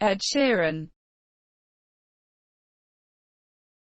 Ed Sheeran.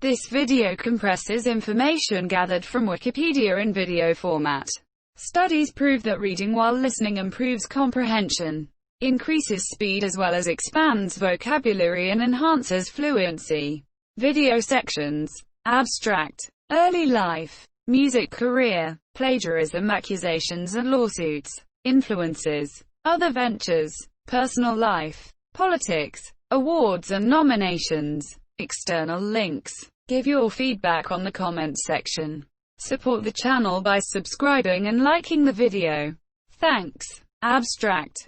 This video compresses information gathered from Wikipedia in video format. Studies prove that reading while listening improves comprehension, increases speed as well as expands vocabulary and enhances fluency. Video sections. Abstract. Early life. Music career. Plagiarism accusations and lawsuits. Influences. Other ventures. Personal life. Politics. Awards and nominations. External links. Give your feedback on the comments section. Support the channel by subscribing and liking the video. Thanks. Abstract.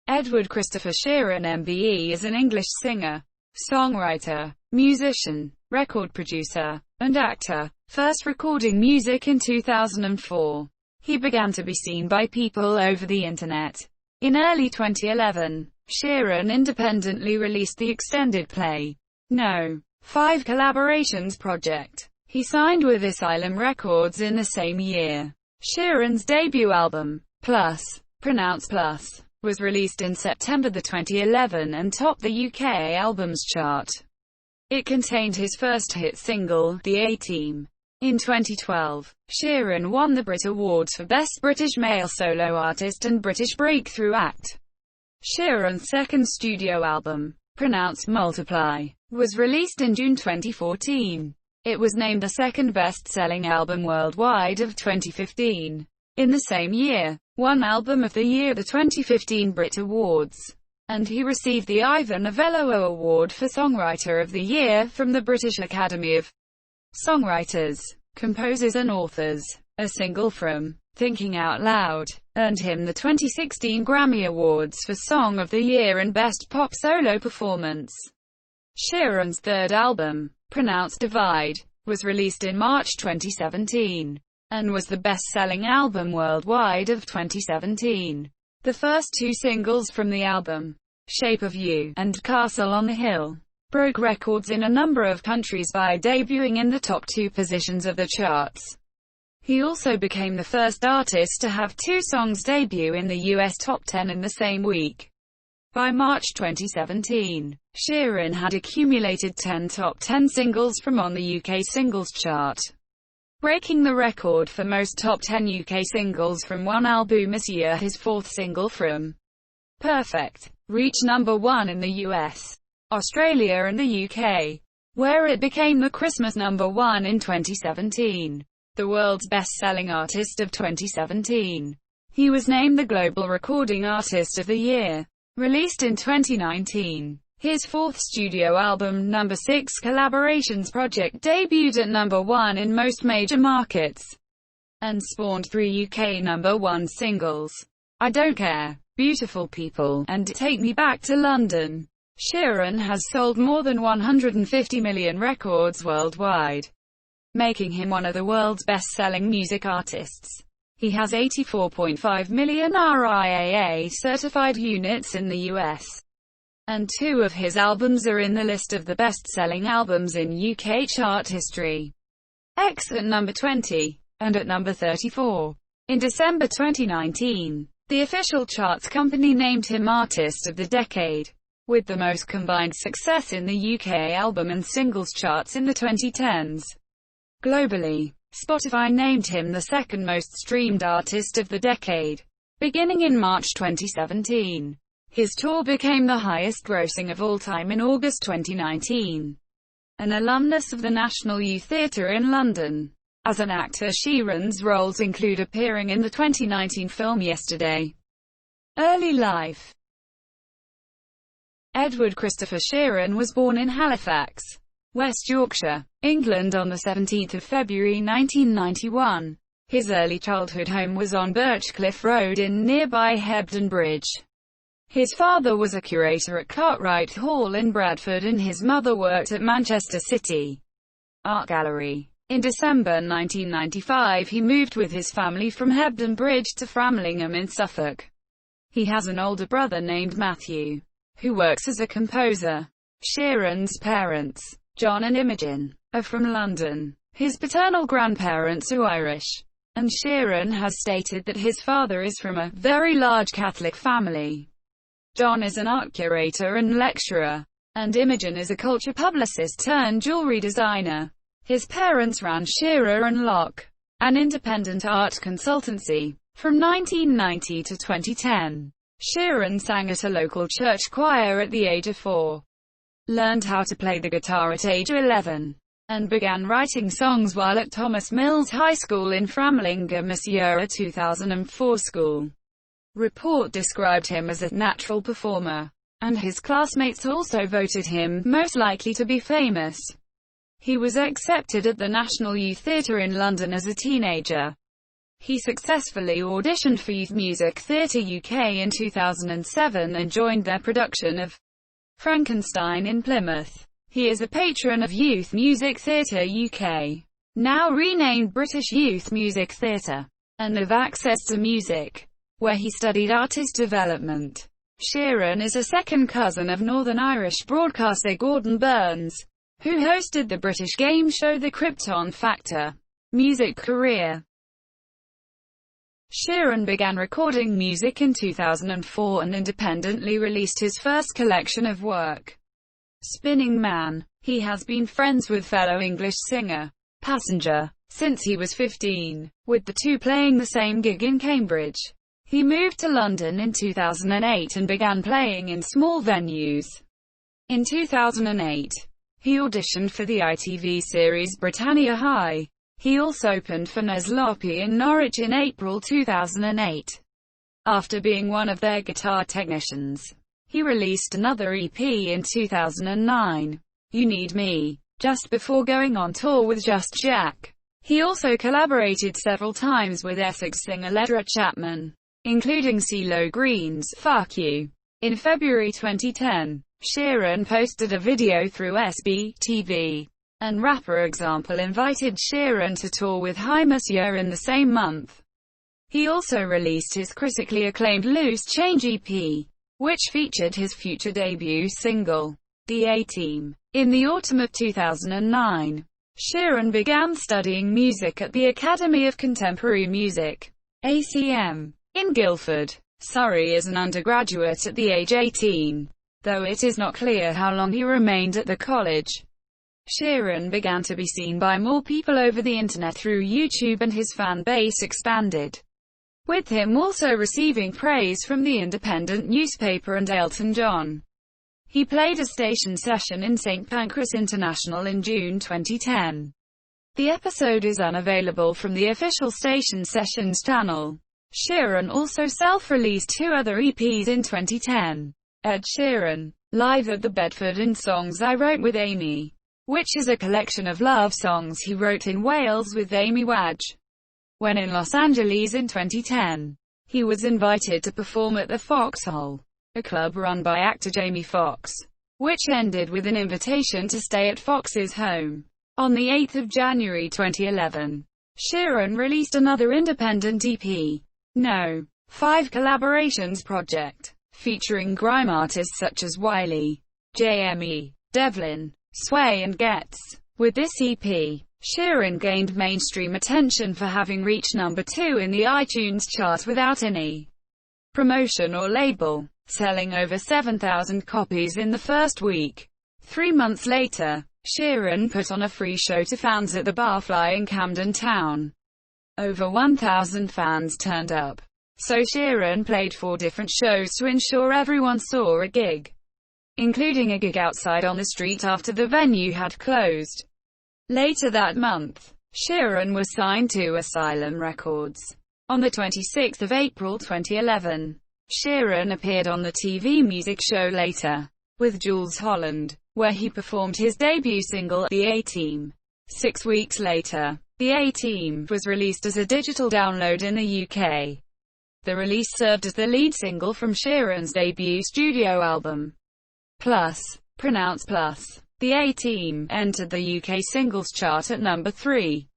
Edward Christopher Sheeran MBE is an English singer, songwriter, musician, record producer, and actor, first recording music in 2004. He began to be seen by people over the internet. In early 2011, Sheeran independently released the extended play, No. 5 Collaborations project. He signed with Asylum Records in the same year. Sheeran's debut album, Plus, pronounced Plus, was released in September 2011 and topped the UK Albums Chart. It contained his first hit single, The A-Team. In 2012, Sheeran won the Brit Awards for Best British Male Solo Artist and British Breakthrough Act. Sheeran's second studio album, pronounced Multiply, was released in June 2014. It was named the second best-selling album worldwide of 2015. In the same year, won Album of the Year the 2015 Brit Awards, and he received the Ivor Novello Award for Songwriter of the Year from the British Academy of Songwriters, Composers and Authors. A single from Thinking Out Loud earned him the 2016 Grammy Awards for Song of the Year and Best Pop Solo Performance. Sheeran's third album, pronounced Divide, was released in March 2017, and was the best-selling album worldwide of 2017. The first two singles from the album, Shape of You and Castle on the Hill, broke records in a number of countries by debuting in the top 2 positions of the charts. He also became the first artist to have 2 songs debut in the US top 10 in the same week. By March 2017, Sheeran had accumulated 10 top 10 singles from on the UK singles chart, breaking the record for most top 10 UK singles from one album this year. His fourth single from Perfect reached number 1 in the US, Australia and the UK, where it became the Christmas number 1 in 2017, the world's best-selling artist of 2017. He was named the Global Recording Artist of the Year. Released in 2019, his fourth studio album, Number 6 Collaborations project, debuted at number 1 in most major markets, and spawned 3 UK number 1 singles, I Don't Care, Beautiful People, and Take Me Back to London. Sheeran has sold more than 150 million records worldwide, making him one of the world's best-selling music artists. He has 84.5 million RIAA certified units in the US, and 2 of his albums are in the list of the best-selling albums in UK chart history. X at number 20, and at number 34. In December 2019, the official charts company named him Artist of the Decade, with the most combined success in the UK album and singles charts in the 2010s. Globally, Spotify named him the second most streamed artist of the decade. Beginning in March 2017, his tour became the highest grossing of all time in August 2019. An alumnus of the National Youth Theatre in London. As an actor, Sheeran's roles include appearing in the 2019 film Yesterday. Early life. Edward Christopher Sheeran was born in Halifax, West Yorkshire, England on 17 February 1991. His early childhood home was on Birchcliff Road in nearby Hebden Bridge. His father was a curator at Cartwright Hall in Bradford and his mother worked at Manchester City Art Gallery. In December 1995 he moved with his family from Hebden Bridge to Framlingham in Suffolk. He has an older brother named Matthew, who works as a composer. Sheeran's parents, John and Imogen, are from London. His paternal grandparents are Irish, and Sheeran has stated that his father is from a very large Catholic family. John is an art curator and lecturer, and Imogen is a culture publicist turned jewelry designer. His parents ran Shearer and Locke, an independent art consultancy. From 1990 to 2010, Sheeran sang at a local church choir at the age of 4, learned how to play the guitar at age 11, and began writing songs while at Thomas Mills High School in Framlinga, Missouri. 2004 school report described him as a natural performer, and his classmates also voted him most likely to be famous. He was accepted at the National Youth Theatre in London as a teenager. He successfully auditioned for Youth Music Theatre UK in 2007 and joined their production of Frankenstein in Plymouth. He is a patron of Youth Music Theatre UK, now renamed British Youth Music Theatre, and of Access to Music, where he studied artist development. Sheeran is a second cousin of Northern Irish broadcaster Gordon Burns, who hosted the British game show The Krypton Factor. Music career. Sheeran began recording music in 2004 and independently released his first collection of work, Spinning Man. He has been friends with fellow English singer, Passenger, since he was 15, with the two playing the same gig in Cambridge. He moved to London in 2008 and began playing in small venues. In 2008, he auditioned for the ITV series Britannia High. He also opened for Nez Lopi in Norwich in April 2008. After being one of their guitar technicians, he released another EP in 2009, You Need Me, just before going on tour with Just Jack. He also collaborated several times with Essex singer Ledra Chapman, including CeeLo Green's Fuck You. In February 2010, Sheeran posted a video through SBTV, and rapper Example invited Sheeran to tour with Hi Monsieur in the same month. He also released his critically acclaimed Loose Change EP, which featured his future debut single, The A-Team. In the autumn of 2009, Sheeran began studying music at the Academy of Contemporary Music, ACM, in Guildford, Surrey as an undergraduate at the age 18, though it is not clear how long he remained at the college. Sheeran began to be seen by more people over the internet through YouTube, and his fan base expanded, with him also receiving praise from the Independent newspaper and Elton John. He played a station session in St. Pancras International in June 2010. The episode is unavailable from the official station sessions channel. Sheeran also self-released 2 other EPs in 2010. Ed Sheeran, Live at the Bedford and Songs I Wrote with Amy, which is a collection of love songs he wrote in Wales with Amy Wadge. When in Los Angeles in 2010, he was invited to perform at the Foxhole, a club run by actor Jamie Foxx, which ended with an invitation to stay at Fox's home. On the 8th of January 2011, Sheeran released another independent EP, No. 5 Collaborations Project, featuring grime artists such as Wiley, JME, Devlin, Sway and Getz. With this EP, Sheeran gained mainstream attention for having reached number 2 in the iTunes chart without any promotion or label, selling over 7,000 copies in the first week. 3 months later, Sheeran put on a free show to fans at the Barfly in Camden Town. Over 1,000 fans turned up, so Sheeran played 4 different shows to ensure everyone saw a gig, including a gig outside on the street after the venue had closed. Later that month, Sheeran was signed to Asylum Records. On the 26th of April 2011, Sheeran appeared on the TV music show Later, with Jules Holland, where he performed his debut single, The A-Team. 6 weeks later, The A-Team was released as a digital download in the UK. The release served as the lead single from Sheeran's debut studio album, Plus, pronounced Plus. The A-Team entered the UK singles chart at number 3,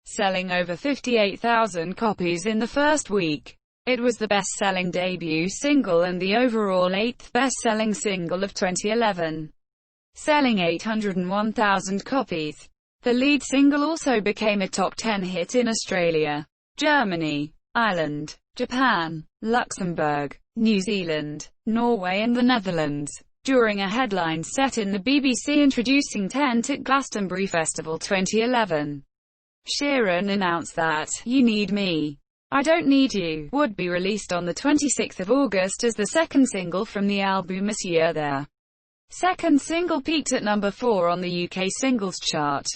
selling over 58,000 copies in the first week. It was the best-selling debut single and the overall 8th best-selling single of 2011, selling 801,000 copies. The lead single also became a top 10 hit in Australia, Germany, Ireland, Japan, Luxembourg, New Zealand, Norway and the Netherlands. During a headline set in the BBC introducing Tent at Glastonbury Festival 2011, Sheeran announced that "You Need Me, I Don't Need You" would be released on the 26th of August as the second single from the album Monsieur. Their second single peaked at number 4 on the UK singles chart.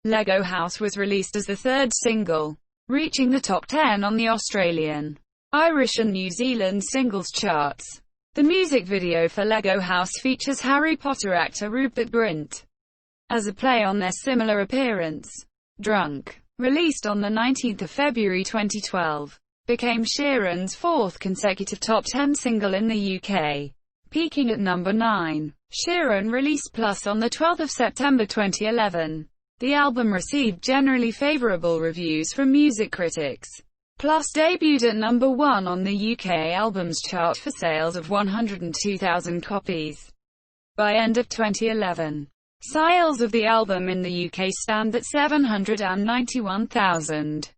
Lego House was released as the third single, reaching the top 10 on the Australian, Irish and New Zealand singles charts. The music video for Lego House features Harry Potter actor Rupert Grint as a play on their similar appearance. Drunk, released on the 19th of February 2012, became Sheeran's fourth consecutive top 10 single in the UK, peaking at number 9. Sheeran released Plus on the 12th of September 2011. The album received generally favourable reviews from music critics. Plus debuted at number 1 on the UK Albums Chart for sales of 102,000 copies. By end of 2011, sales of the album in the UK stand at 791,000.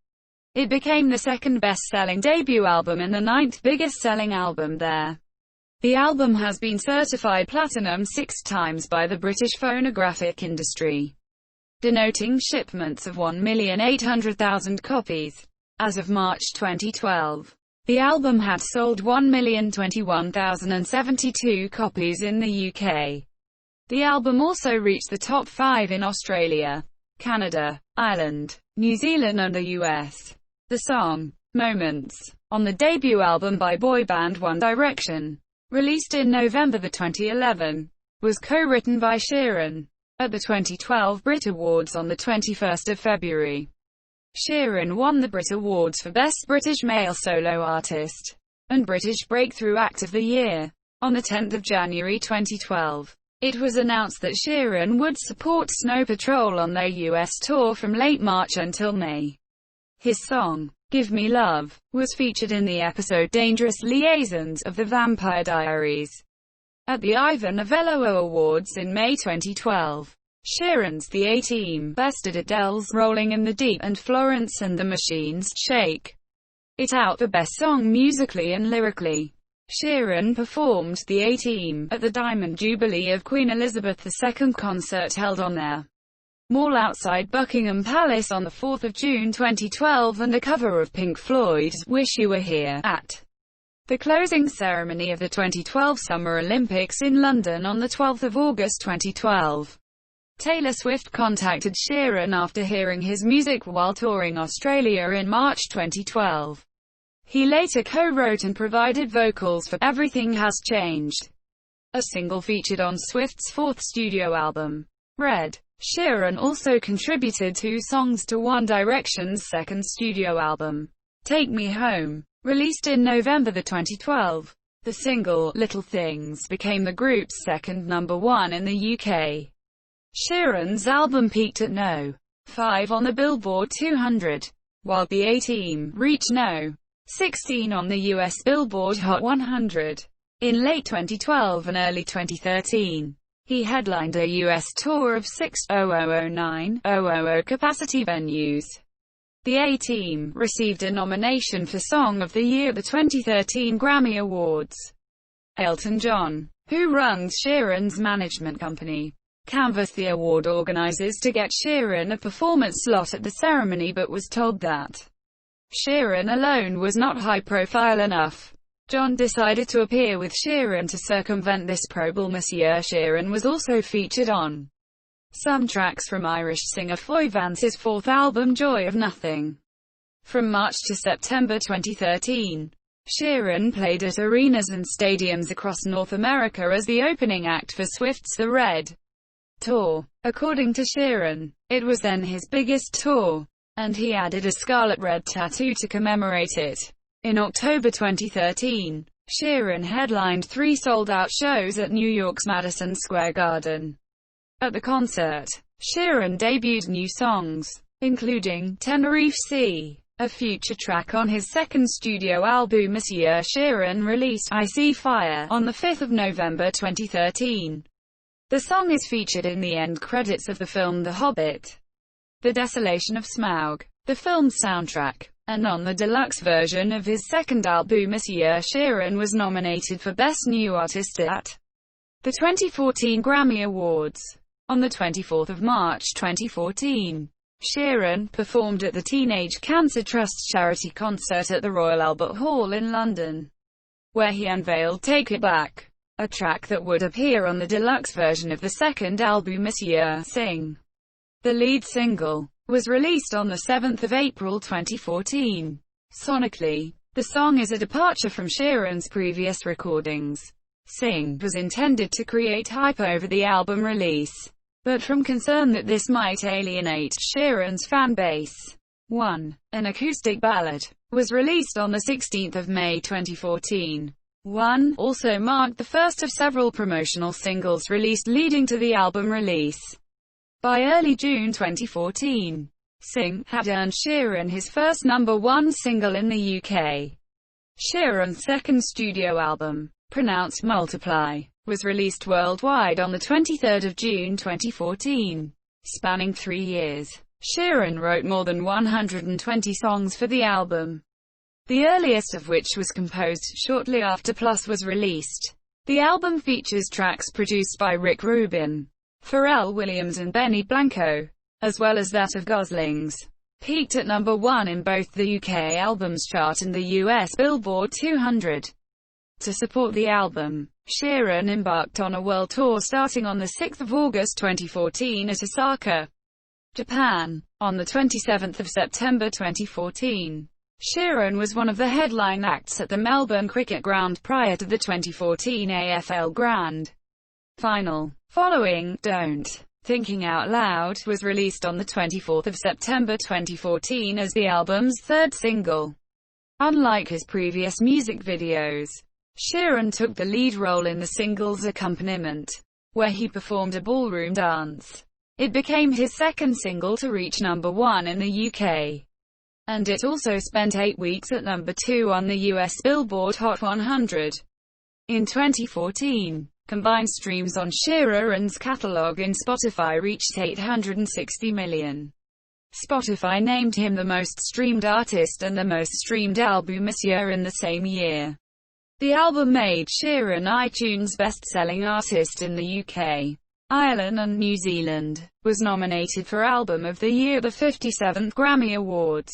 It became the second best-selling debut album and the 9th biggest-selling album there. The album has been certified platinum 6 times by the British phonographic industry, denoting shipments of 1,800,000 copies. As of March 2012, the album had sold 1,021,072 copies in the UK. The album also reached the top 5 in Australia, Canada, Ireland, New Zealand and the US. The song, Moments, on the debut album by boy band One Direction, released in November 2011, was co-written by Sheeran. At the 2012 Brit Awards on the 21st of February, Sheeran won the Brit Awards for Best British Male Solo Artist and British Breakthrough Act of the Year. On the 10th of January 2012, it was announced that Sheeran would support Snow Patrol on their US tour from late March until May. His song, Give Me Love, was featured in the episode Dangerous Liaisons of the Vampire Diaries at the Ivor Novello Awards in May 2012. Sheeran's The A-Team bested Adele's Rolling in the Deep and Florence and the Machine's Shake It Out for Best Song musically and lyrically. Sheeran performed The A-Team at the Diamond Jubilee of Queen Elizabeth II concert held on their mall outside Buckingham Palace on the 4th of June 2012 and a cover of Pink Floyd's Wish You Were Here at the closing ceremony of the 2012 Summer Olympics in London on the 12th of August 2012. Taylor Swift contacted Sheeran after hearing his music while touring Australia in March 2012. He later co-wrote and provided vocals for Everything Has Changed, a single featured on Swift's fourth studio album, Red. Sheeran also contributed 2 songs to One Direction's second studio album, Take Me Home, released in November 2012. The single, Little Things, became the group's second number 1 in the UK. Sheeran's album peaked at No. 5 on the Billboard 200, while The A-Team reached No. 16 on the US Billboard Hot 100. In late 2012 and early 2013, he headlined a US tour of 6,000 capacity venues. The A-Team received a nomination for Song of the Year at the 2013 Grammy Awards. Elton John, who runs Sheeran's management company, canvassed the award organizers to get Sheeran a performance slot at the ceremony but was told that Sheeran alone was not high-profile enough. John decided to appear with Sheeran to circumvent this probable. Monsieur Sheeran was also featured on some tracks from Irish singer Foy Vance's fourth album Joy of Nothing. From March to September 2013, Sheeran played at arenas and stadiums across North America as the opening act for Swift's The Red Tour. According to Sheeran, it was then his biggest tour, and he added a scarlet red tattoo to commemorate it. In October 2013, Sheeran headlined 3 sold-out shows at New York's Madison Square Garden. At the concert, Sheeran debuted new songs, including Tenerife Sea, a future track on his second studio album. Monsieur Sheeran released I See Fire on the 5th of November 2013. The song is featured in the end credits of the film The Hobbit. The Desolation of Smaug, the film's soundtrack, and on the deluxe version of his second album Monsieur Sheeran was nominated for Best New Artist at the 2014 Grammy Awards. On the 24th of March 2014, Sheeran performed at the Teenage Cancer Trust charity concert at the Royal Albert Hall in London, where he unveiled Take It Back, a track that would appear on the deluxe version of the second album Monsieur Sing. The lead single was released on the 7th of April 2014. Sonically, the song is a departure from Sheeran's previous recordings. Sing was intended to create hype over the album release, but from concern that this might alienate Sheeran's fan base. 1. An acoustic ballad was released on the 16th of May 2014. 1 also marked the first of several promotional singles released leading to the album release. By early June 2014, Sing had earned Sheeran his first #1 single in the UK. Sheeran's second studio album, pronounced Multiply, was released worldwide on the 23rd of June 2014. Spanning 3 years, Sheeran wrote more than 120 songs for the album, the earliest of which was composed shortly after Plus was released. The album features tracks produced by Rick Rubin, Pharrell Williams and Benny Blanco, as well as that of Gosling's. Peaked at #1 in both the UK Albums Chart and the US Billboard 200. To support the album, Sheeran embarked on a world tour starting on the 6th of August 2014 at Osaka, Japan. On the 27th of September 2014, Sheeran was one of the headline acts at the Melbourne Cricket Ground prior to the 2014 AFL Grand Final. Following Don't Thinking Out Loud was released on the 24th of September 2014 as the album's third single. Unlike his previous music videos, Sheeran took the lead role in the single's accompaniment, where he performed a ballroom dance. It became his second single to reach #1 in the UK, and it also spent 8 weeks at #2 on the US Billboard Hot 100. In 2014, combined streams on Sheeran's catalog in Spotify reached 860 million. Spotify named him the most streamed artist and the most streamed album Monsieur in the same year. The album made Sheeran iTunes best-selling artist in the UK, Ireland and New Zealand, was nominated for Album of the Year at the 57th Grammy Awards.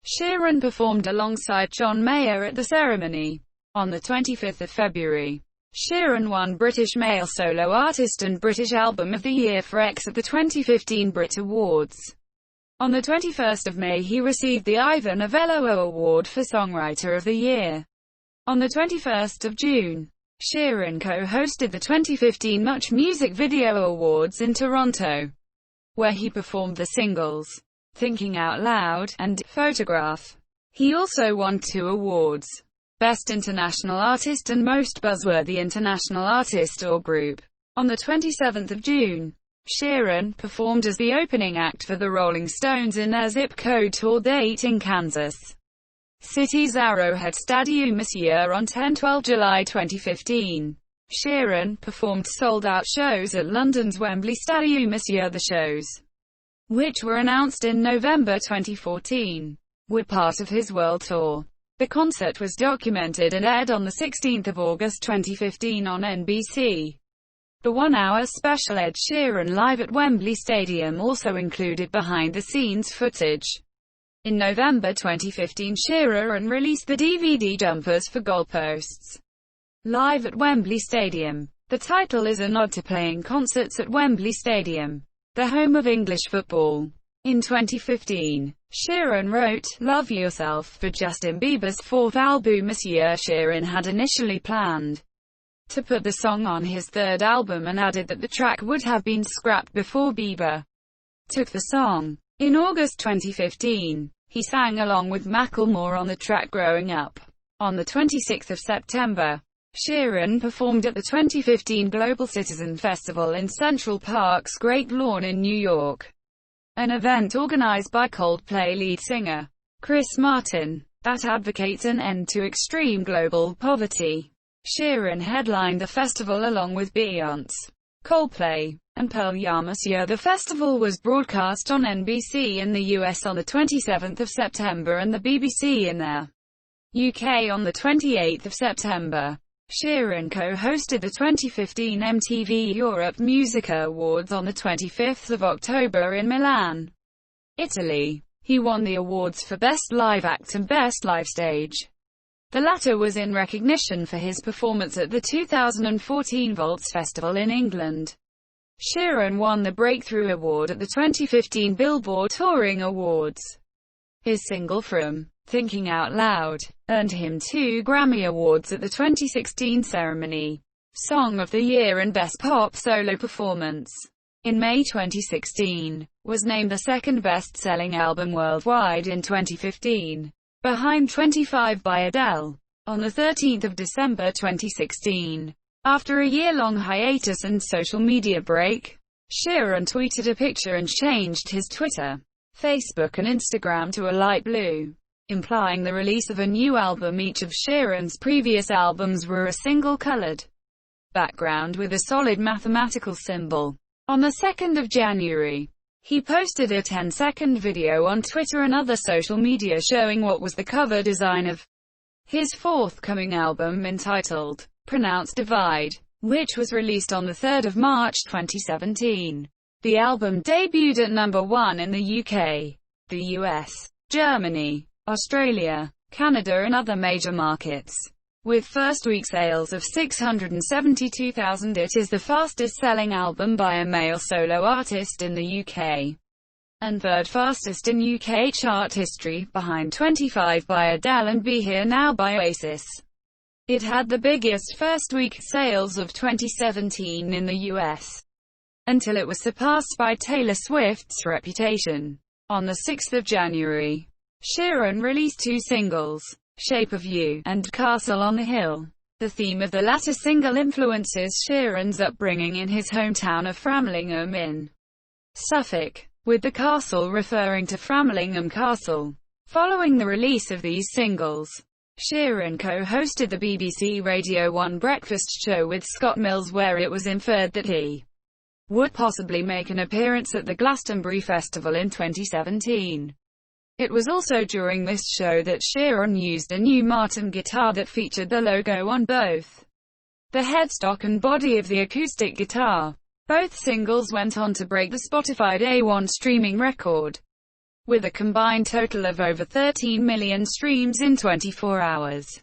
Sheeran performed alongside John Mayer at the ceremony. On the 25th of February, Sheeran won British Male Solo Artist and British Album of the Year for X at the 2015 Brit Awards. On the 21st of May he received the Ivor Novello Award for Songwriter of the Year. On the 21st of June, Sheeran co-hosted the 2015 Much Music Video Awards in Toronto, where he performed the singles Thinking Out Loud and Photograph. He also won 2 awards: Best International Artist and Most Buzzworthy International Artist or Group. On the 27th of June, Sheeran performed as the opening act for the Rolling Stones in their Zip Code tour date in Kansas City's Arrowhead Stadium Monsieur on 10-12 July 2015. Sheeran performed sold-out shows at London's Wembley Stadium Monsieur. The shows, which were announced in November 2014, were part of his world tour. The concert was documented and aired on the 16th of August 2015 on NBC. The 1-hour special Ed Sheeran Live at Wembley Stadium also included behind-the-scenes footage. In November 2015 Sheeran released the DVD Jumpers for Goalposts Live at Wembley Stadium. The title is a nod to playing concerts at Wembley Stadium, the home of English football. In 2015, Sheeran wrote Love Yourself for Justin Bieber's 4th album Monsieur. Sheeran had initially planned to put the song on his 3rd album and added that the track would have been scrapped before Bieber took the song. In August 2015, he sang along with Macklemore on the track Growing Up. On the 26th of September, Sheeran performed at the 2015 Global Citizen Festival in Central Park's Great Lawn in New York, an event organized by Coldplay lead singer Chris Martin that advocates an end to extreme global poverty. Sheeran headlined the festival along with Beyoncé, Coldplay, and Plagiarism. The festival was broadcast on NBC in the US on the 27th of September and the BBC in the UK on the 28th of September. Sheeran co-hosted the 2015 MTV Europe Music Awards on the 25th of October in Milan, Italy. He won the awards for Best Live Act and Best Live Stage. The latter was in recognition for his performance at the 2014 Volts Festival in England. Sheeran won the Breakthrough Award at the 2015 Billboard Touring Awards. His single From Thinking Out Loud earned him 2 Grammy Awards at the 2016 ceremony, Song of the Year and Best Pop Solo Performance. In May 2016, was named the second best-selling album worldwide in 2015, behind 25 by Adele. On the 13th of December 2016, after a year-long hiatus and social media break, Sheeran tweeted a picture and changed his Twitter, Facebook and Instagram to a light blue, implying the release of a new album. Each of Sheeran's previous albums were a single-colored background with a solid mathematical symbol. On the 2nd of January, he posted a 10-second video on Twitter and other social media showing what was the cover design of his forthcoming album entitled Pronounced Divide, which was released on the 3rd of March 2017. The album debuted at number 1 in the UK, the US, Germany, Australia, Canada and other major markets. With first-week sales of 672,000, it is the fastest-selling album by a male solo artist in the UK, and third fastest in UK chart history, behind 25 by Adele and Be Here Now by Oasis. It had the biggest first-week sales of 2017 in the US, until it was surpassed by Taylor Swift's Reputation. On the 6th of January, Sheeran released 2 singles, Shape of You and Castle on the Hill. The theme of the latter single influences Sheeran's upbringing in his hometown of Framlingham in Suffolk, with the castle referring to Framlingham Castle. Following the release of these singles, Sheeran co-hosted the BBC Radio 1 breakfast show with Scott Mills, where it was inferred that he would possibly make an appearance at the Glastonbury Festival in 2017. It was also during this show that Sheeran used a new Martin guitar that featured the logo on both the headstock and body of the acoustic guitar. Both singles went on to break the Spotify Day 1 streaming record, with a combined total of over 13 million streams in 24 hours.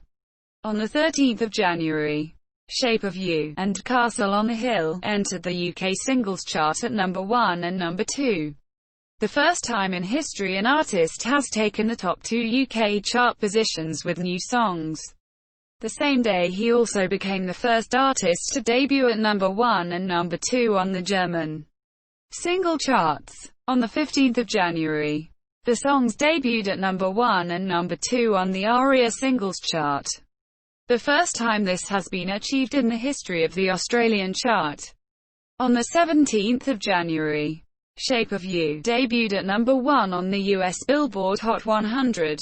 On the 13th of January, Shape of You and Castle on the Hill entered the UK singles chart at number 1 and number 2. The first time in history an artist has taken the top 2 UK chart positions with new songs. The same day he also became the first artist to debut at number 1 and number 2 on the German single charts. On the 15th of January, the songs debuted at number 1 and number 2 on the ARIA singles chart. The first time this has been achieved in the history of the Australian chart. On the 17th of January, Shape of You debuted at number 1 on the US Billboard Hot 100,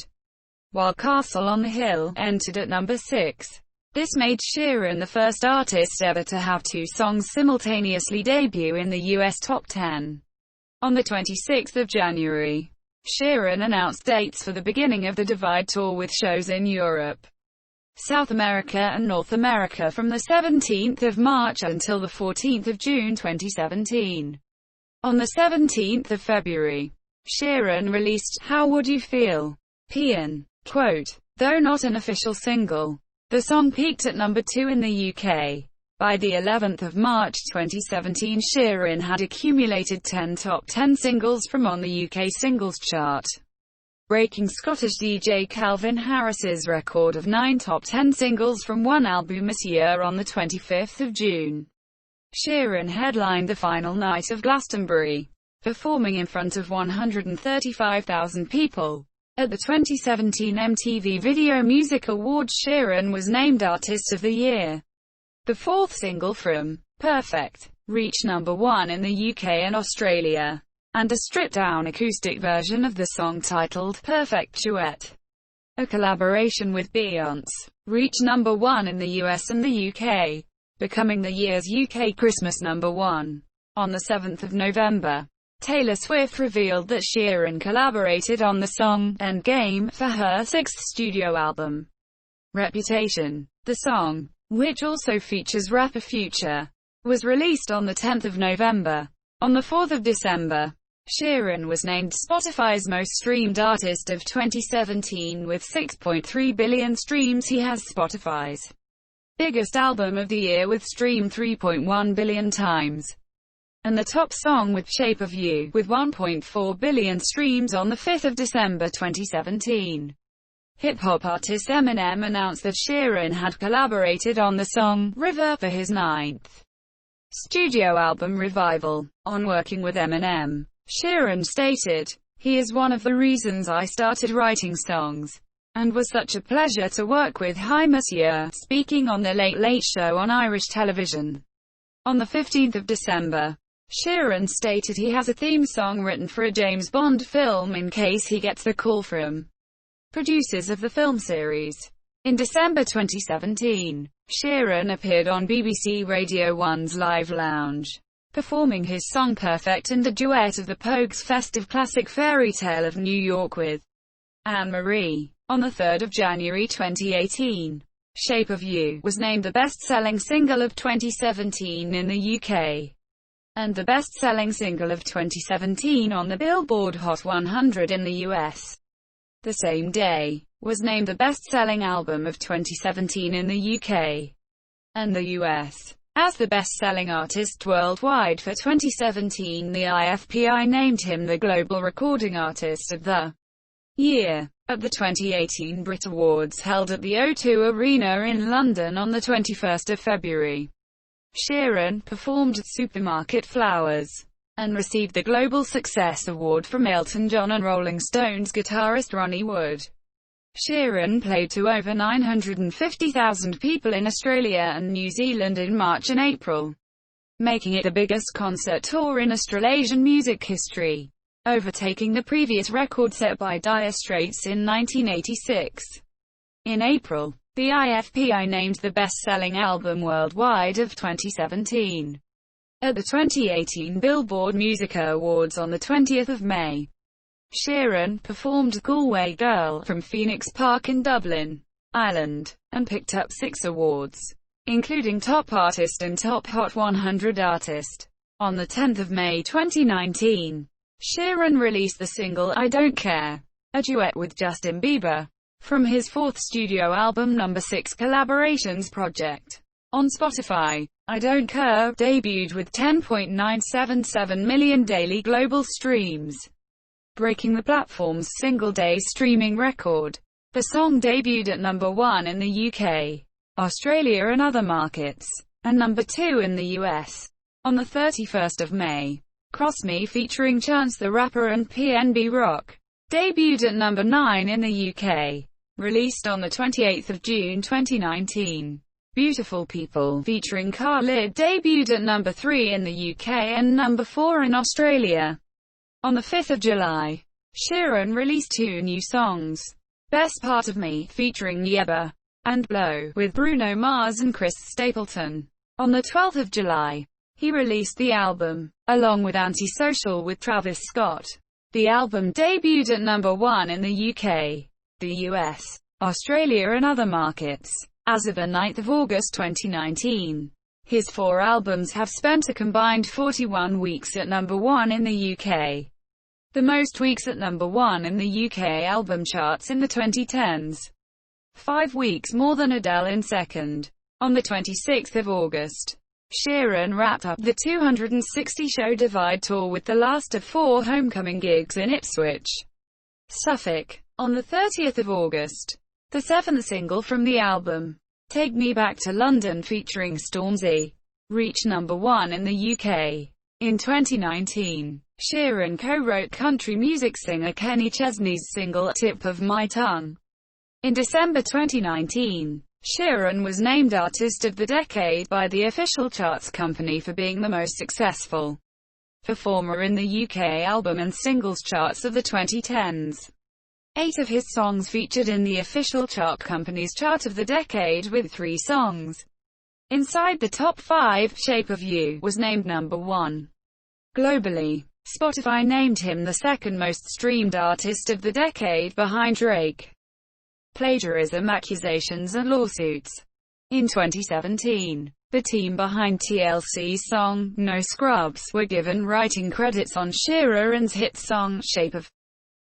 while Castle on the Hill entered at number 6. This made Sheeran the first artist ever to have 2 songs simultaneously debut in the US Top 10. On the 26th of January, Sheeran announced dates for the beginning of the Divide Tour with shows in Europe, South America and North America from the 17th of March until the 14th of June 2017. On the 17th of February, Sheeran released How Would You Feel? Pian. Quote, though not an official single, the song peaked at number 2 in the UK. By the 11th of March 2017, Sheeran had accumulated 10 top 10 singles from on the UK singles chart, breaking Scottish DJ Calvin Harris's record of 9 top 10 singles from one album this year. On the 25th of June, Sheeran headlined the final night of Glastonbury, performing in front of 135,000 people. At the 2017 MTV Video Music Awards, Sheeran was named Artist of the Year. The fourth single from Perfect reached number 1 in the UK and Australia, and a stripped-down acoustic version of the song titled Perfect Duet, a collaboration with Beyoncé, reached number 1 in the US and the UK, becoming the year's UK Christmas number 1. On the 7th of November, Taylor Swift revealed that Sheeran collaborated on the song "Endgame" for her sixth studio album, Reputation. The song, which also features rapper Future, was released on the 10th of November. On the 4th of December, Sheeran was named Spotify's most streamed artist of 2017 with 6.3 billion streams. He has Spotify's biggest album of the year with streamed 3.1 billion times, and the top song with Shape of You, with 1.4 billion streams on the 5th of December 2017. Hip-hop artist Eminem announced that Sheeran had collaborated on the song River for his ninth studio album Revival. On working with Eminem, Sheeran stated, "He is one of the reasons I started writing songs, and was such a pleasure to work with. Hi monsieur," speaking on The Late Late Show on Irish television. On the 15th of December, Sheeran stated he has a theme song written for a James Bond film in case he gets the call from producers of the film series. In December 2017, Sheeran appeared on BBC Radio 1's Live Lounge, performing his song Perfect and a duet of the Pogues' festive classic Fairy Tale of New York with Anne-Marie. On the 3rd of January 2018, Shape of You was named the best-selling single of 2017 in the UK, and the best-selling single of 2017 on the Billboard Hot 100 in the US. The same day, was named the best-selling album of 2017 in the UK and the US. As the best-selling artist worldwide for 2017, the IFPI named him the Global Recording Artist of the Year at the 2018 Brit Awards held at the O2 Arena in London on the 21st of February. Sheeran performed at Supermarket Flowers and received the Global Success Award from Elton John and Rolling Stones guitarist Ronnie Wood. Sheeran played to over 950,000 people in Australia and New Zealand in March and April, making it the biggest concert tour in Australasian music history, overtaking the previous record set by Dire Straits in 1986. In April, the IFPI named the best-selling album worldwide of 2017 at the 2018 Billboard Music Awards. On the 20th of May, Sheeran performed Galway Girl from Phoenix Park in Dublin, Ireland, and picked up 6 awards, including Top Artist and Top Hot 100 Artist. On the 10th of May 2019, Sheeran released the single I Don't Care, a duet with Justin Bieber, from his 4th studio album No. 6 Collaborations project. On Spotify, I Don't Care debuted with 10.977 million daily global streams, breaking the platform's single-day streaming record. The song debuted at number 1 in the UK, Australia and other markets, and number 2 in the US. On the 31st of May, Cross Me featuring Chance the Rapper and PNB Rock debuted at number 9 in the UK. Released on the 28th of June 2019, Beautiful People featuring Khalid debuted at number 3 in the UK and number 4 in Australia. On the 5th of July, Sheeran released 2 new songs, Best Part of Me featuring Yebba, and Blow with Bruno Mars and Chris Stapleton. On the 12th of July, he released the album, along with Antisocial with Travis Scott. The album debuted at number 1 in the UK, the US, Australia and other markets. As of the 9th of August 2019, his 4 albums have spent a combined 41 weeks at number 1 in the UK, the most weeks at number 1 in the UK album charts in the 2010s. 5 weeks more than Adele in second. On the 26th of August, Sheeran wrapped up the 260-show Divide Tour with the last of 4 homecoming gigs in Ipswich, Suffolk. On the 30th of August, the 7th single from the album, Take Me Back to London featuring Stormzy, reached number 1 in the UK. In 2019, Sheeran co-wrote country music singer Kenny Chesney's single Tip of My Tongue. In December 2019, Sheeran was named Artist of the Decade by the official charts company for being the most successful performer in the UK album and singles charts of the 2010s. 8 of his songs featured in the official chart company's chart of the decade, with 3 songs inside the top 5. Shape of You was named number 1 Globally, Spotify named him the second most streamed artist of the decade behind Drake. Plagiarism accusations and lawsuits. In 2017, the team behind TLC's song, No Scrubs, were given writing credits on Sheeran's hit song, Shape of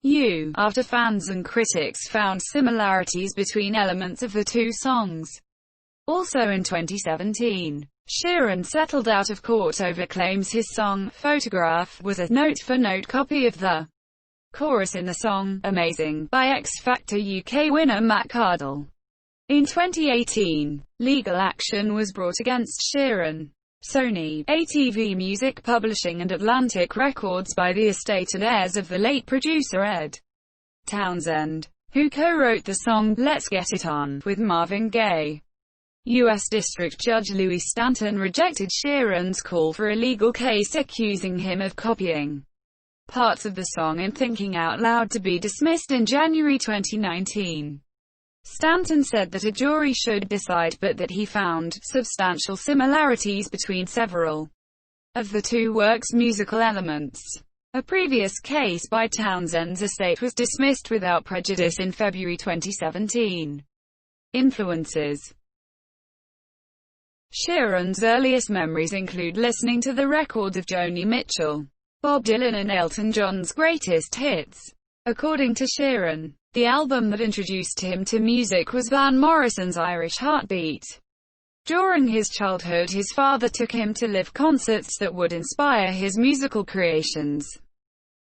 You, after fans and critics found similarities between elements of the two songs. Also in 2017, Sheeran settled out of court over claims his song, Photograph, was a note-for-note copy of the chorus in the song, Amazing, by X Factor UK winner Matt Cardle. In 2018, legal action was brought against Sheeran, Sony, ATV Music Publishing and Atlantic Records by the estate and heirs of the late producer Ed Townsend, who co-wrote the song Let's Get It On with Marvin Gaye. U.S. District Judge Louis Stanton rejected Sheeran's call for a legal case accusing him of copying parts of the song in Thinking Out Loud to be dismissed in January 2019. Stanton said that a jury should decide, but that he found substantial similarities between several of the two works' musical elements. A previous case by Townsend's estate was dismissed without prejudice in February 2017. Influences. Sheeran's earliest memories include listening to the records of Joni Mitchell, Bob Dylan and Elton John's greatest hits. According to Sheeran, the album that introduced him to music was Van Morrison's Irish Heartbeat. During his childhood, his father took him to live concerts that would inspire his musical creations.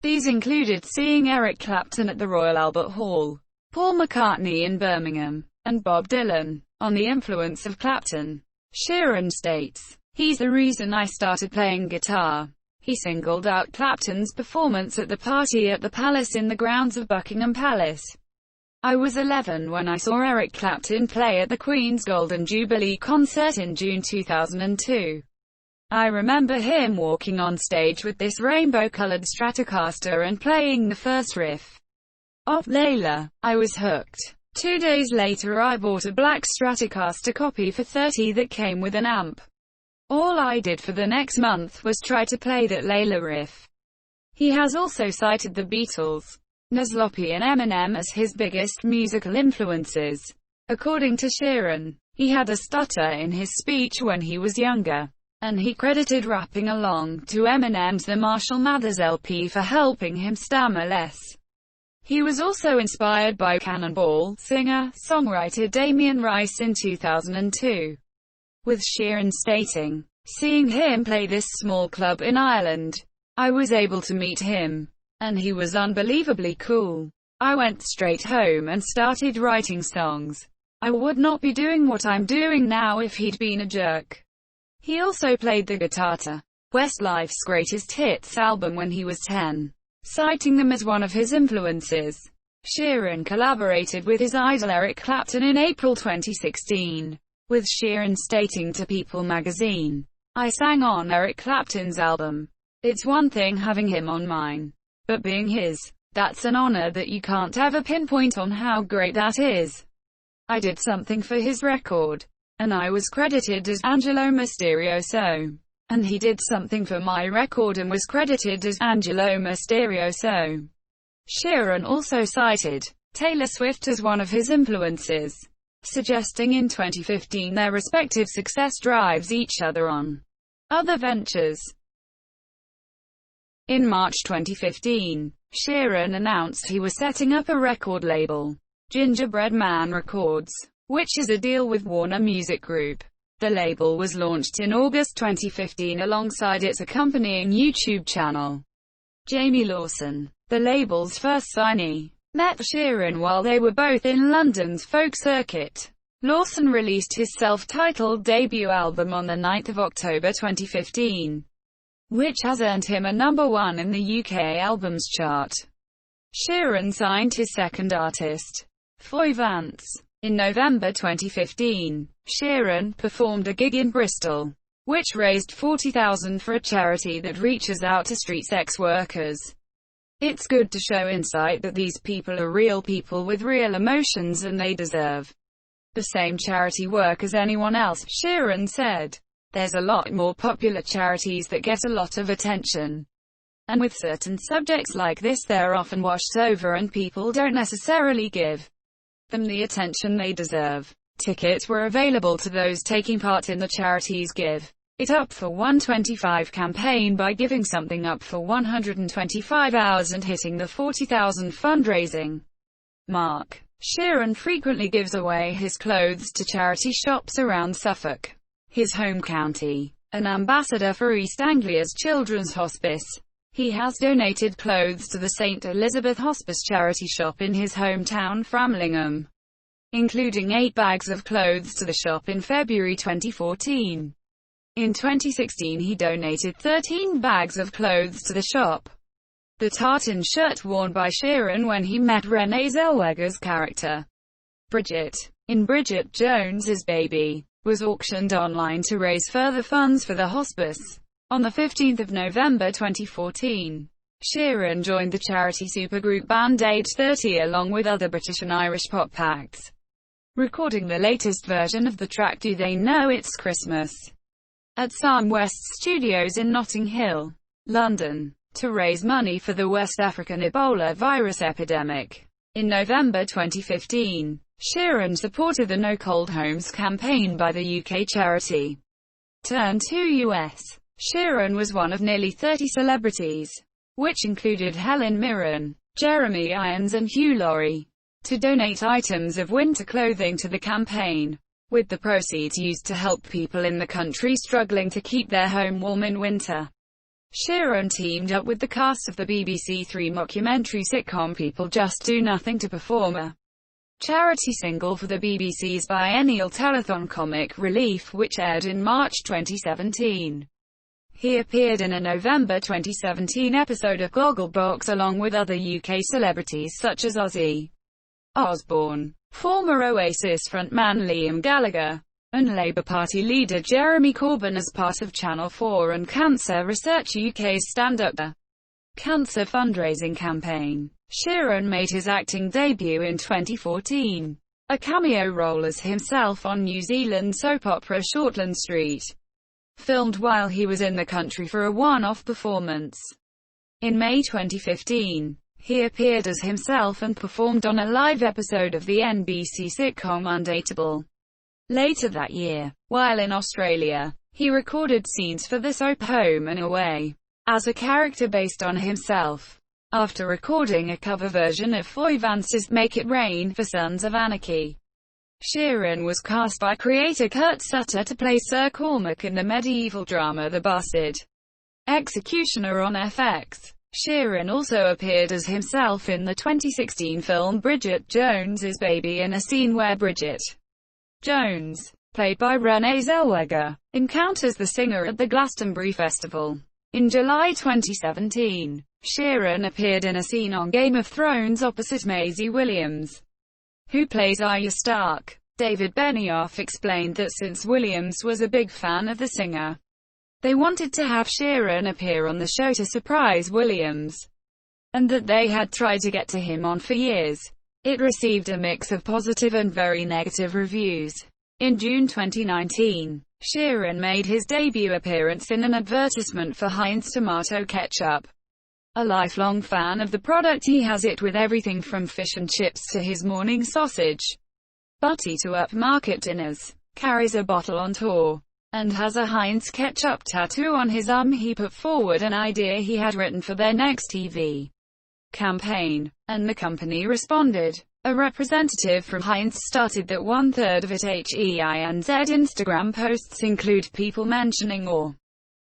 These included seeing Eric Clapton at the Royal Albert Hall, Paul McCartney in Birmingham, and Bob Dylan. On the influence of Clapton, Sheeran states, "He's the reason I started playing guitar." He singled out Clapton's performance at the party at the Palace in the grounds of Buckingham Palace. "I was 11 when I saw Eric Clapton play at the Queen's Golden Jubilee concert in June 2002. I remember him walking on stage with this rainbow-colored Stratocaster and playing the first riff of Layla. I was hooked. 2 days later I bought a black Stratocaster copy for $30 that came with an amp. All I did for the next month was try to play that Layla riff." He has also cited the Beatles, Nas Loppi and Eminem as his biggest musical influences. According to Sheeran, he had a stutter in his speech when he was younger, and he credited rapping along to Eminem's The Marshall Mathers LP for helping him stammer less. He was also inspired by Cannonball singer-songwriter Damien Rice in 2002. With Sheeran stating, "Seeing him play this small club in Ireland, I was able to meet him, and he was unbelievably cool. I went straight home and started writing songs. I would not be doing what I'm doing now if he'd been a jerk." He also played the guitar to Westlife's Greatest Hits album when he was 10, citing them as one of his influences. Sheeran collaborated with his idol Eric Clapton in April 2016. With Sheeran stating to People magazine, "I sang on Eric Clapton's album. It's one thing having him on mine, but being his, that's an honor that you can't ever pinpoint on how great that is. I did something for his record, and I was credited as Angelo Mysterioso. And he did something for my record and was credited as Angelo Mysterioso." Sheeran also cited Taylor Swift as one of his influences, suggesting in 2015 their respective success drives each other on other ventures. In March 2015, Sheeran announced he was setting up a record label, Gingerbread Man Records, which is a deal with Warner Music Group. The label was launched in August 2015 alongside its accompanying YouTube channel. Jamie Lawson, the label's first signee, met Sheeran while they were both in London's folk circuit. Lawson released his self-titled debut album on the 9th of October 2015, which has earned him a #1 in the UK albums chart. Sheeran signed his second artist, Foy Vance, in November 2015. Sheeran performed a gig in Bristol, which raised $40,000 for a charity that reaches out to street sex workers. "It's good to show insight that these people are real people with real emotions and they deserve the same charity work as anyone else," Sheeran said. There's a lot more popular charities that get a lot of attention. And with certain subjects like this, they're often washed over and people don't necessarily give them the attention they deserve. Tickets were available to those taking part in the charity's Give It Up for 125 campaign by giving something up for 125 hours and hitting the 40,000 fundraising mark. Sheeran frequently gives away his clothes to charity shops around Suffolk, his home county. An ambassador for East Anglia's Children's Hospice, he has donated clothes to the St. Elizabeth Hospice charity shop in his hometown Framlingham, including 8 bags of clothes to the shop in February 2014. In 2016 he donated 13 bags of clothes to the shop. The tartan shirt worn by Sheeran when he met Renee Zellweger's character, Bridget, in Bridget Jones's Baby, was auctioned online to raise further funds for the hospice. On 15 November 2014, Sheeran joined the charity supergroup Band Age 30 along with other British and Irish pop acts, recording the latest version of the track Do They Know It's Christmas at Psalm West Studios in Notting Hill, London, to raise money for the West African Ebola virus epidemic. In November 2015, Sheeran supported the No Cold Homes campaign by the UK charity Turn to US. Sheeran was one of nearly 30 celebrities, which included Helen Mirren, Jeremy Irons and Hugh Laurie, to donate items of winter clothing to the campaign, with the proceeds used to help people in the country struggling to keep their home warm in winter. Sheeran teamed up with the cast of the BBC Three mockumentary sitcom People Just Do Nothing to perform a charity single for the BBC's biennial telethon Comic Relief, which aired in March 2017. He appeared in a November 2017 episode of Gogglebox along with other UK celebrities such as Ozzy Osbourne, former Oasis frontman Liam Gallagher, and Labour Party leader Jeremy Corbyn as part of Channel 4 and Cancer Research UK's Stand Up the Cancer fundraising campaign. Sheeran made his acting debut in 2014, a cameo role as himself on New Zealand soap opera Shortland Street, filmed while he was in the country for a one-off performance. In May 2015, he appeared as himself and performed on a live episode of the NBC sitcom Undateable. Later that year, while in Australia, he recorded scenes for the soap Home and Away, as a character based on himself, after recording a cover version of Foy Vance's Make It Rain for Sons of Anarchy. Sheeran was cast by creator Kurt Sutter to play Sir Cormac in the medieval drama The Bastard Executioner on FX. Sheeran also appeared as himself in the 2016 film Bridget Jones's Baby in a scene where Bridget Jones, played by Renee Zellweger, encounters the singer at the Glastonbury Festival. In July 2017, Sheeran appeared in a scene on Game of Thrones opposite Maisie Williams, who plays Arya Stark. David Benioff explained that since Williams was a big fan of the singer, they wanted to have Sheeran appear on the show to surprise Williams, and that they had tried to get to him on for years. It received a mix of positive and very negative reviews. In June 2019, Sheeran made his debut appearance in an advertisement for Heinz tomato ketchup. A lifelong fan of the product, he has it with everything from fish and chips to his morning sausage butty to upmarket dinners, carries a bottle on tour, and has a Heinz ketchup tattoo on his arm. He put forward an idea he had written for their next TV campaign, and the company responded. A representative from Heinz stated that 1/3 of its HEINZ Instagram posts include people mentioning or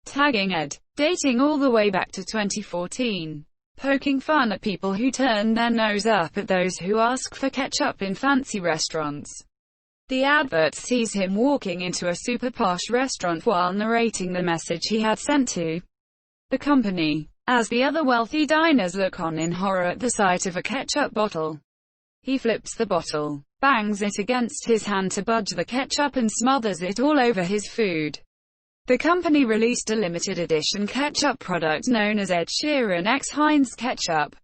tagging Ed, dating all the way back to 2014, poking fun at people who turn their nose up at those who ask for ketchup in fancy restaurants. The advert sees him walking into a super posh restaurant while narrating the message he had sent to the company. As the other wealthy diners look on in horror at the sight of a ketchup bottle, he flips the bottle, bangs it against his hand to budge the ketchup and smothers it all over his food. The company released a limited edition ketchup product known as Ed Sheeran X Heinz Ketchup,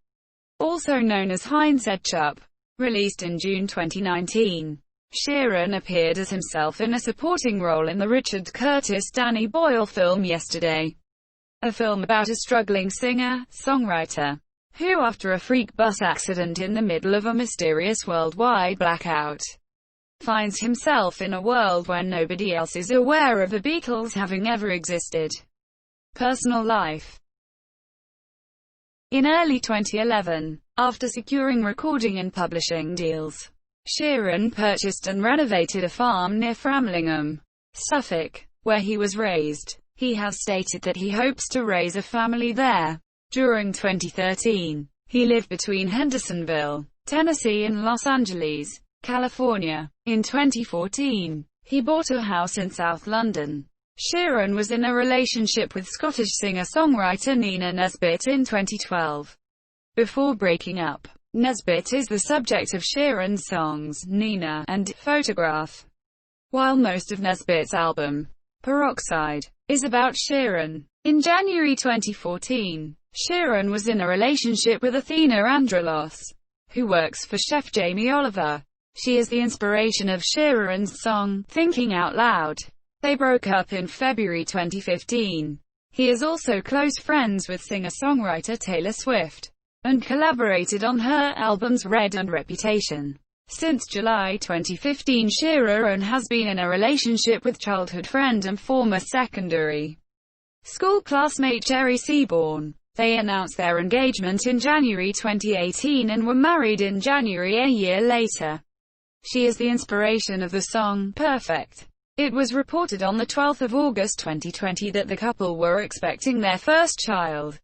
also known as Heinz Ketchup, released in June 2019. Sheeran appeared as himself in a supporting role in the Richard Curtis-Danny Boyle film Yesterday, a film about a struggling singer-songwriter who, after a freak bus accident in the middle of a mysterious worldwide blackout, finds himself in a world where nobody else is aware of the Beatles having ever existed. Personal life. In early 2011, after securing recording and publishing deals, Sheeran purchased and renovated a farm near Framlingham, Suffolk, where he was raised. He has stated that he hopes to raise a family there. During 2013, he lived between Hendersonville, Tennessee and Los Angeles, California. In 2014, he bought a house in South London. Sheeran was in a relationship with Scottish singer-songwriter Nina Nesbitt in 2012. Before breaking up, Nesbitt is the subject of Sheeran's songs Nina and Photograph, while most of Nesbitt's album, Peroxide, is about Sheeran. In January 2014, Sheeran was in a relationship with Athena Androulos, who works for chef Jamie Oliver. She is the inspiration of Sheeran's song, Thinking Out Loud. They broke up in February 2015. He is also close friends with singer-songwriter Taylor Swift, and collaborated on her albums Red and Reputation. Since July 2015, Sheeran has been in a relationship with childhood friend and former secondary school classmate Cherry Seaborn. They announced their engagement in January 2018 and were married in January a year later. She is the inspiration of the song, Perfect. It was reported on the 12th of August 2020 that the couple were expecting their first child.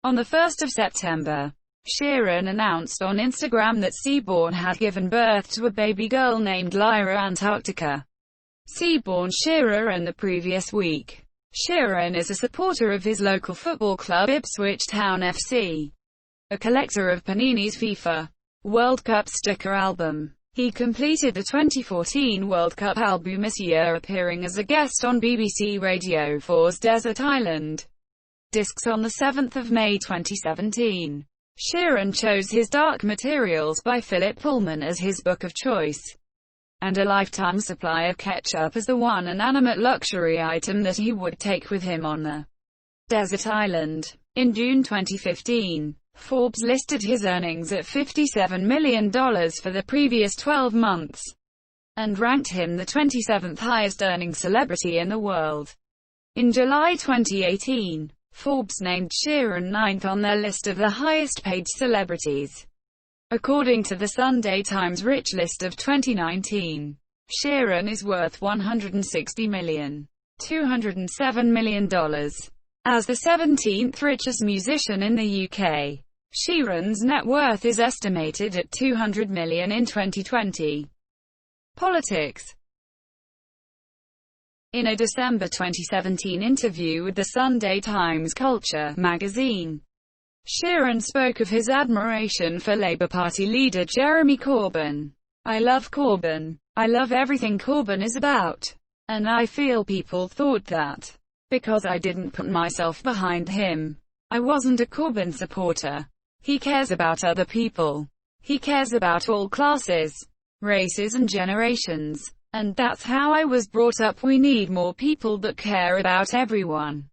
On the 1st of September, Sheeran announced on Instagram that Seaborn had given birth to a baby girl named Lyra Antarctica. Seaborn Sheeran the previous week. Sheeran is a supporter of his local football club Ipswich Town FC, a collector of Panini's FIFA World Cup sticker album. He completed the 2014 World Cup album this year, appearing as a guest on BBC Radio 4's Desert Island Discs on the 7th of May 2017. Sheeran chose his Dark Materials by Philip Pullman as his book of choice, and a lifetime supply of ketchup as the one inanimate luxury item that he would take with him on the desert island. In June 2015, Forbes listed his earnings at $57 million for the previous 12 months, and ranked him the 27th highest earning celebrity in the world. In July 2018, Forbes named Sheeran 9th on their list of the highest paid celebrities. According to the Sunday Times Rich List of 2019, Sheeran is worth $160,207 million. As the 17th richest musician in the UK, Sheeran's net worth is estimated at $200 million in 2020. Politics. In a December 2017 interview with the Sunday Times Culture magazine, Sheeran spoke of his admiration for Labour Party leader Jeremy Corbyn. "I love Corbyn. I love everything Corbyn is about. And I feel people thought that because I didn't put myself behind him, I wasn't a Corbyn supporter. He cares about other people. He cares about all classes, races and generations. And that's how I was brought up. We need more people that care about everyone."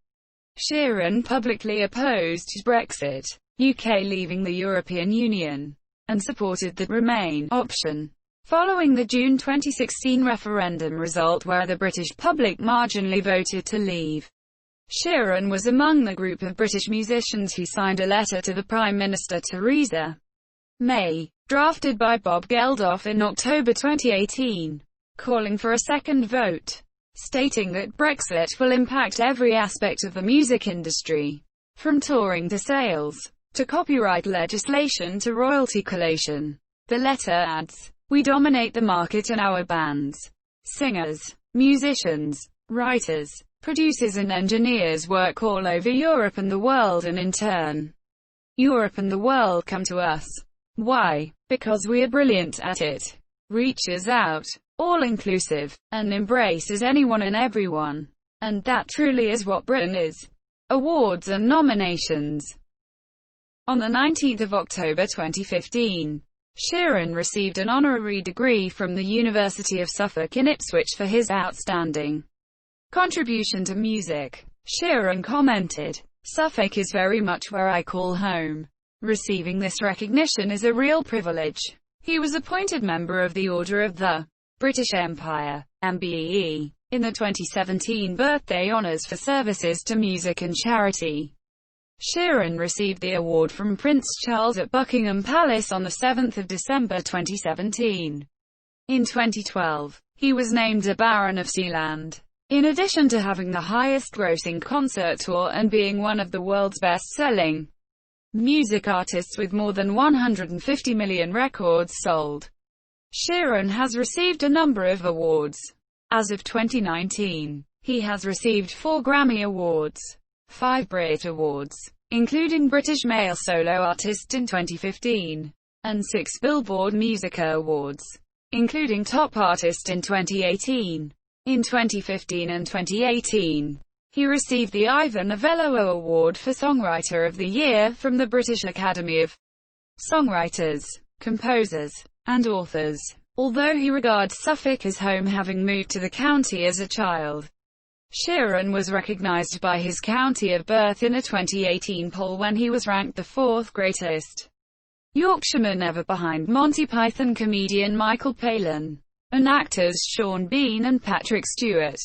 Sheeran publicly opposed Brexit, UK leaving the European Union, and supported the Remain option. Following the June 2016 referendum result where the British public marginally voted to leave, Sheeran was among the group of British musicians who signed a letter to the Prime Minister Theresa May, drafted by Bob Geldof in October 2018, calling for a second vote, stating that Brexit will impact every aspect of the music industry, from touring to sales, to copyright legislation to royalty collation. The letter adds, "We dominate the market and our bands, singers, musicians, writers, producers and engineers work all over Europe and the world, and in turn, Europe and the world come to us. Why? Because we are brilliant at it. Reaches out, all-inclusive, and embraces anyone and everyone. And that truly is what Britain is." Awards and nominations. On the 19th of October 2015, Sheeran received an honorary degree from the University of Suffolk in Ipswich for his outstanding contribution to music. Sheeran commented, "Suffolk is very much where I call home. Receiving this recognition is a real privilege." He was appointed member of the Order of the British Empire, MBE, in the 2017 birthday honours for services to music and charity. Sheeran received the award from Prince Charles at Buckingham Palace on 7 December 2017. In 2012, he was named a Baron of Sealand. In addition to having the highest-grossing concert tour and being one of the world's best-selling music artists with more than 150 million records sold, Sheeran has received a number of awards. As of 2019, he has received 4 Grammy Awards, 5 Brit Awards, including British Male Solo Artist in 2015, and 6 Billboard Musica Awards, including Top Artist in 2018. In 2015 and 2018, he received the Ivor Novello Award for Songwriter of the Year from the British Academy of Songwriters, Composers, and Authors. Although he regards Suffolk as home, having moved to the county as a child, Sheeran was recognised by his county of birth in a 2018 poll when he was ranked the 4th greatest Yorkshireman ever, behind Monty Python comedian Michael Palin and actors Sean Bean and Patrick Stewart.